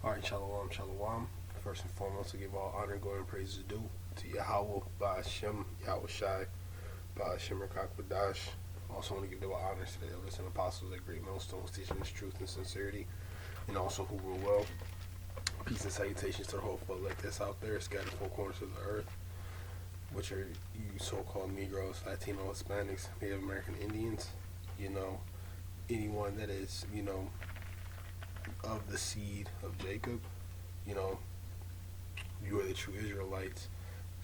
All right, shalom, shalom. First and foremost, to give all honor, glory, and praises due to Yahweh, Ba'ashem, Yahweh Shai, Ba'ashem, Rakakwadash. Also want to give the honors to the elders and apostles at great millstones, teaching this truth and sincerity, and also who rule well. Peace and salutations to the whole folk like this out there, scattered four corners of the earth, which are you so-called Negroes, Latino, Hispanics, Native American Indians, anyone that is, of the seed of Jacob, you know, you are the true Israelites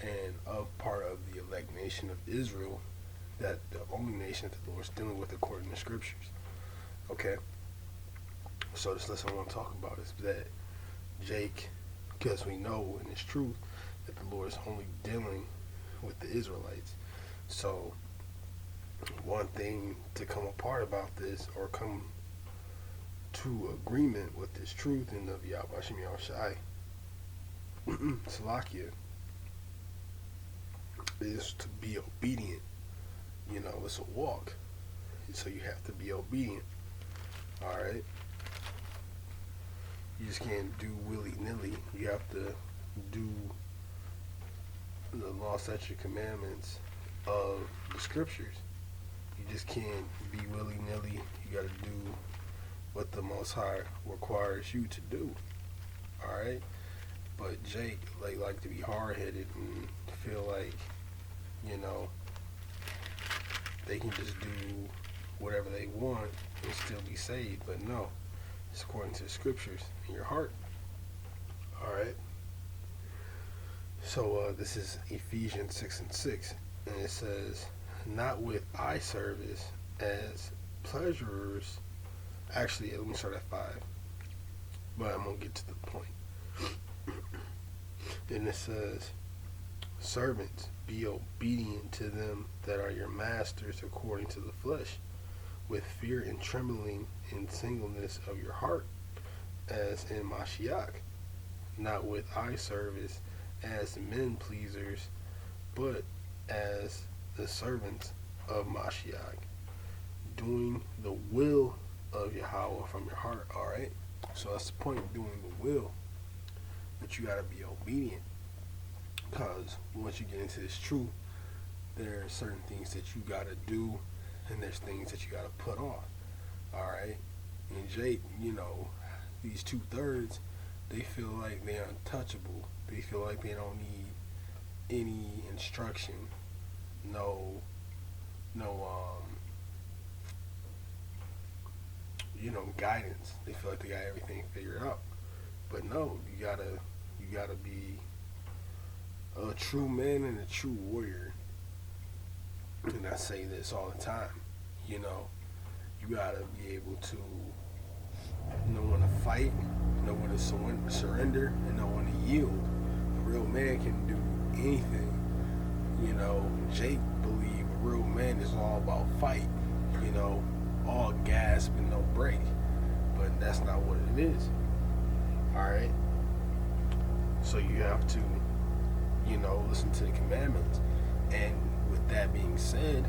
and of part of the elect nation of Israel, that the only nation that the Lord's dealing with according to scriptures. Okay? So this lesson I want to talk about is that Jake, because we know and it's truth that the Lord is only dealing with the Israelites. So one thing to come apart about this or come to agreement with this truth in the Yahweh Shem Yahushai Salakia is to be obedient. It's a walk. So you have to be obedient. Alright? You just can't do willy-nilly. You have to do the law, statute, commandments of the scriptures. You just can't be willy-nilly. You got to do what the Most High requires you to do. Alright? But Jake, like to be hard-headed and feel like, they can just do whatever they want and still be saved. But no, it's according to the scriptures in your heart. Alright? So this is Ephesians 6:6, and it says, not with eye service as pleasurers. Actually, let me start at 5, but I'm going to get to the point. Then it says, servants, be obedient to them that are your masters according to the flesh, with fear and trembling in singleness of your heart, as in Mashiach, not with eye service as men pleasers, but as the servants of Mashiach, doing the will of Yahweh from your heart. Alright? So that's the point of doing the will. But you gotta be obedient. Because once you get into this truth, there are certain things that you gotta do, and there's things that you gotta put off. Alright? And Jake, these 2/3, they feel like they're untouchable. They feel like they don't need any instruction, no guidance. They feel like they got everything figured out. But no, you gotta be a true man and a true warrior. And I say this all the time. You gotta be able to know when to fight, know when to surrender, and know when to yield. A real man can do anything. Jake believe a real man is all about fight. All gas and no break. But that's not what it is. Alright? So you have to, listen to the commandments. And with that being said,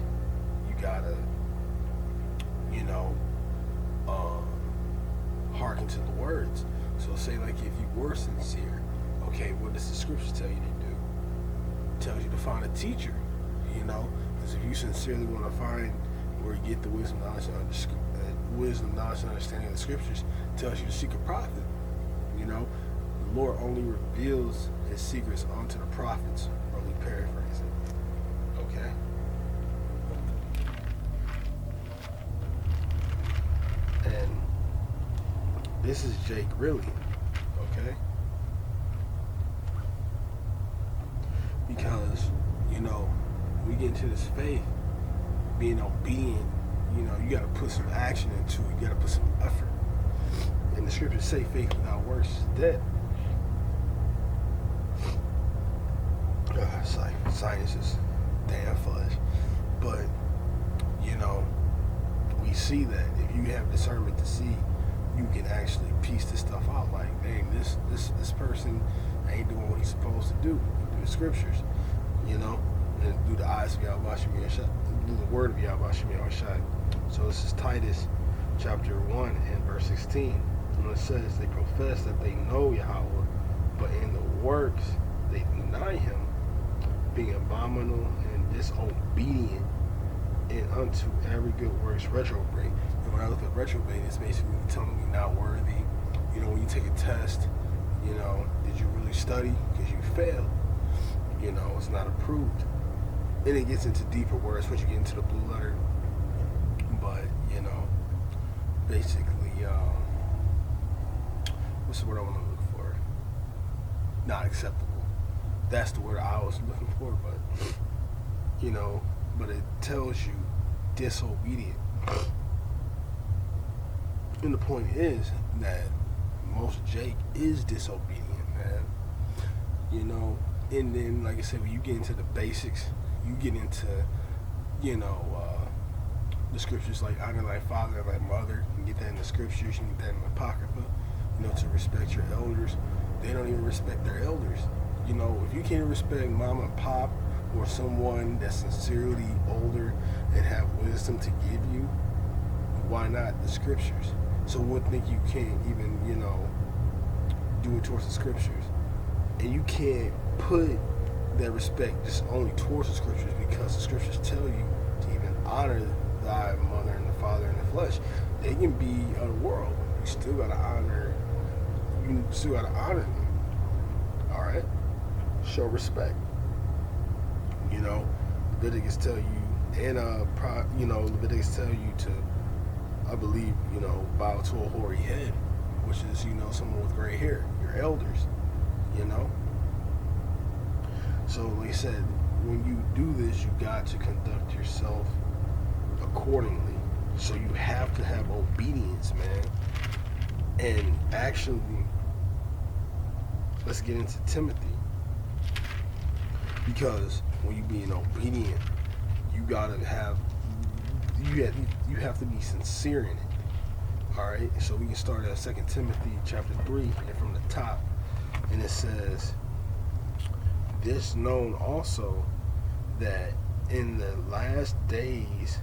you gotta, hearken to the words. So say if you were sincere, okay, what does the scripture tell you to do? It tells you to find a teacher, because if you sincerely want to find where you get the wisdom, knowledge, and understanding of the scriptures, it tells you to seek a prophet. The Lord only reveals his secrets unto the prophets, only paraphrasing. Okay? And this is Jake really, okay? Because, we get into this faith, being obedient, you gotta put some action into it, you gotta put some effort. And the scriptures say faith without works is dead. It's like science is damn fudge. But, we see that if you have discernment to see, you can actually piece this stuff out. Like, dang, this person ain't doing what he's supposed to do through the scriptures, and through the eyes of Yahweh Shem Yahushai, through the word of Yahweh Shem Yahushai. So this is Titus chapter 1 and verse 16. And it says they profess that they know Yahweh, but in the works they deny him, being abominable and disobedient, and unto every good works retrograde. And when I look at retrograde, it's basically telling me not worthy. You know, when you take a test, you know, did you really study? Because you failed. You know, it's not approved. And it gets into deeper words once you get into the blue letter. But, you know, basically, what's the word I want to look for? Not acceptable. That's the word I was looking for, but, you know, but it tells you disobedient. And the point is that most Jake is disobedient, man. You know, and then, like I said, when you get into the basics, you get into, you know, the scriptures like honor thy father and thy mother. You can get that in the scriptures, you can get that in the Apocrypha, you know, to respect your elders. They don't even respect their elders. You know, if you can't respect mom and pop or someone that's sincerely older and have wisdom to give you, why not the scriptures? So one thing you can't even, you know, do it towards the scriptures. And you can't put that respect just only towards the scriptures, because the scriptures tell you to even honor thy mother and the father in the flesh. They can be of the world. You still gotta honor them. Alright? Show respect. You know, Leviticus tell you, and you know, Leviticus tell you to, I believe, you know, bow to a hoary head, which is, you know, someone with gray hair, your elders, you know. So, like I said, when you do this, you got to conduct yourself accordingly. So you have to have obedience, man. And actually, let's get into Timothy. Because when you being obedient, you gotta have, you have to be sincere in it. Alright, so we can start at 2 Timothy chapter 3 and from the top. And it says, this known also, that in the last days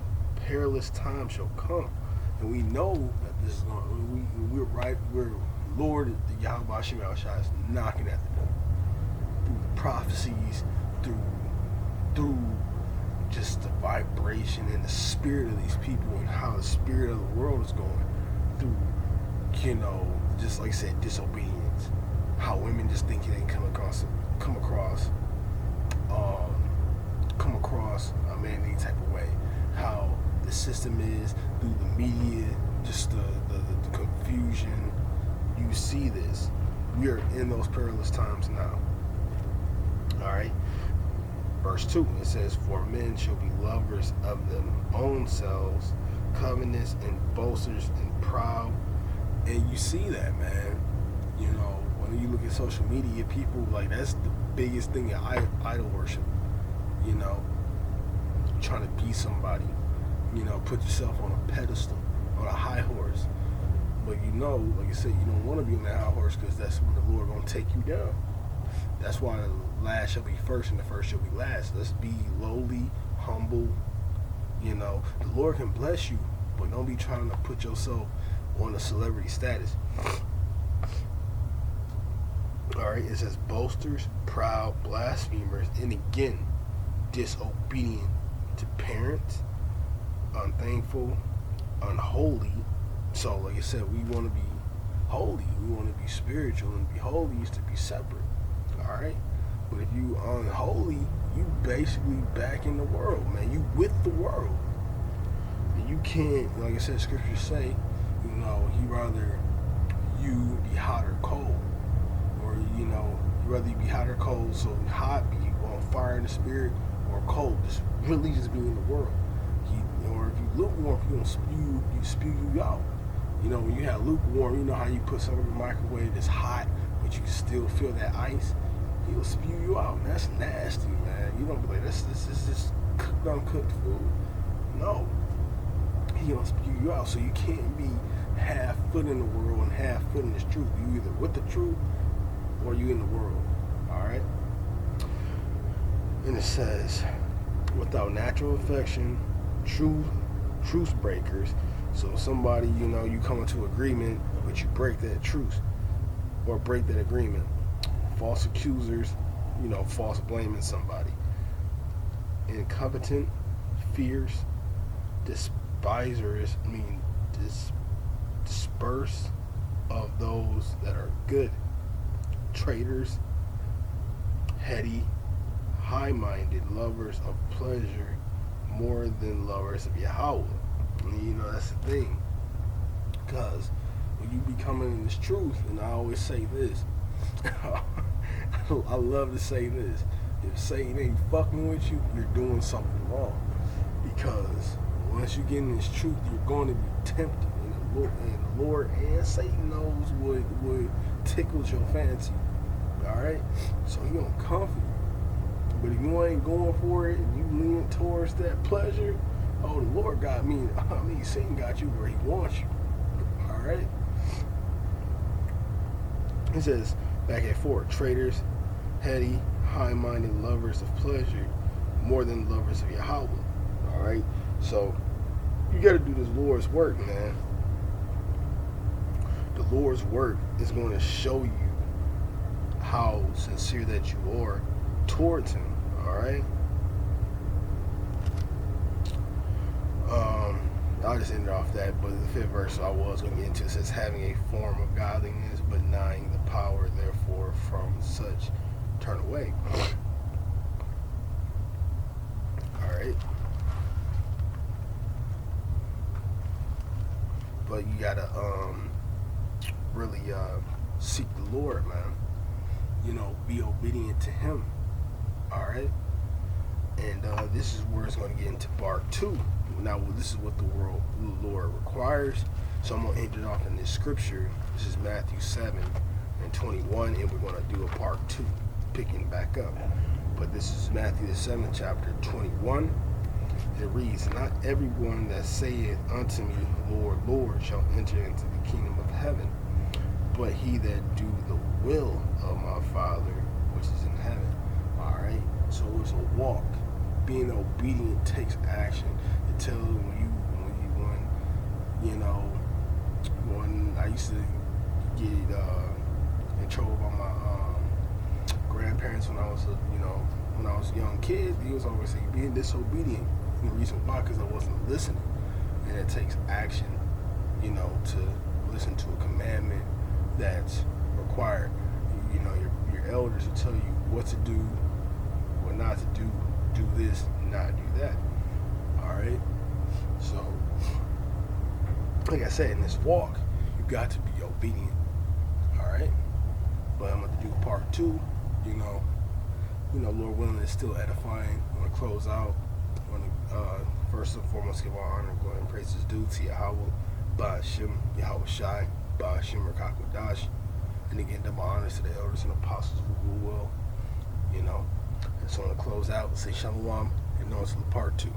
perilous times shall come. And we know that this is going, we're Lord, the Yahweh Shem Yahushua is knocking at the door. Through the prophecies, through just the vibration and the spirit of these people, and how the spirit of the world is going through, you know, just like I said, disobedience. How women just think they come across a man any type of way. How the system is through the media, just the confusion. You see this. We are in those perilous times now. Alright. Verse 2, it says, for men shall be lovers of them own selves, covetous and boasters and proud. And you see that, man. You know, when you look at social media, people, like, that's the biggest thing in idol worship. You know, trying to be somebody. You know, put yourself on a pedestal, on a high horse. But you know, like I said, you don't want to be on that high horse, because that's when the Lord going to take you down. That's why the last shall be first and the first shall be last. Let's be lowly, humble. You know, the Lord can bless you, but don't be trying to put yourself on a celebrity status. Alright, it says boasters, proud, blasphemers, and again, disobedient to parents, unthankful, unholy. So, like I said, we want to be holy, we want to be spiritual, and to be holy is to be separate. Alright? But if you unholy, you basically back in the world, man. You with the world. And you can't, like I said, scriptures say, you know, he rather you be hot or cold. Or, you know, rather you be hot or cold. So hot, be on fire in the spirit, or cold, just really just be in the world. Or if you lukewarm, if you don't spew you out. You know, when you have lukewarm, you know how you put something in the microwave that's hot, but you can still feel that ice. He'll spew you out. That's nasty, man. You don't be like, this is just uncooked food. No. He'll spew you out. So you can't be half foot in the world and half foot in this truth. You either with the truth or you in the world. Alright? And it says, without natural affection, truth breakers, So somebody, you come into agreement, but you break that truce or break that agreement. False accusers, false blaming somebody. Incompetent, fierce, despisers, disperse of those that are good. Traitors, heady, high-minded, lovers of pleasure more than lovers of Yahweh. And that's the thing. Because when you be coming in this truth, and I always say this, I love to say this. If Satan ain't fucking with you, you're doing something wrong. Because once you get in this truth, you're going to be tempted. And the Lord and Satan knows what tickles your fancy. Alright? So he gonna comfort you. But if you ain't going for it and you lean towards that pleasure, oh, the Lord got me. Satan got you where he wants you. Alright? It says, back at 4, traitors, heady, high-minded, lovers of pleasure, more than lovers of Yahweh. Alright? So, you got to do this Lord's work, man. The Lord's work is going to show you how sincere that you are towards Him. Alright? I just ended off that, but the 5th verse I was going to get into says, having a form of godliness, but denying the power, therefore, from such turn away. Alright? But you gotta really seek the Lord, man. Be obedient to Him. Alright? And this is where it's going to get into part 2. Now, this is what the Lord requires. So I'm going to end it off in this scripture. This is Matthew 7:21, and we're going to do a part 2, picking back up. But this is Matthew the 7th chapter, 21. It reads, not everyone that saith unto me, Lord, Lord, shall enter into the kingdom of heaven, but he that do the will of my Father which is in heaven. Alright? So it's a walk. Being obedient takes action. It tells when I used to get in trouble by my grandparents when I was a young kid, he was always saying being disobedient. And the reason why, because I wasn't listening. And it takes action, to listen to a commandment that's required. Your elders will tell you what to do, what not to do this, not do that. Alright? So, like I said, in this walk, you got to be obedient. Alright? But I'm going to do part 2, Lord willing, it's still edifying. I'm going to close out. I'm going to, first and foremost, give our honor, glory, and praises due to Yahweh, Ba'ashem, Yahweh Shai, Ba'ashem, Rakakwadash. And again, double honors to the elders and apostles who will, I just want to close out and say shalom and on to the part 2.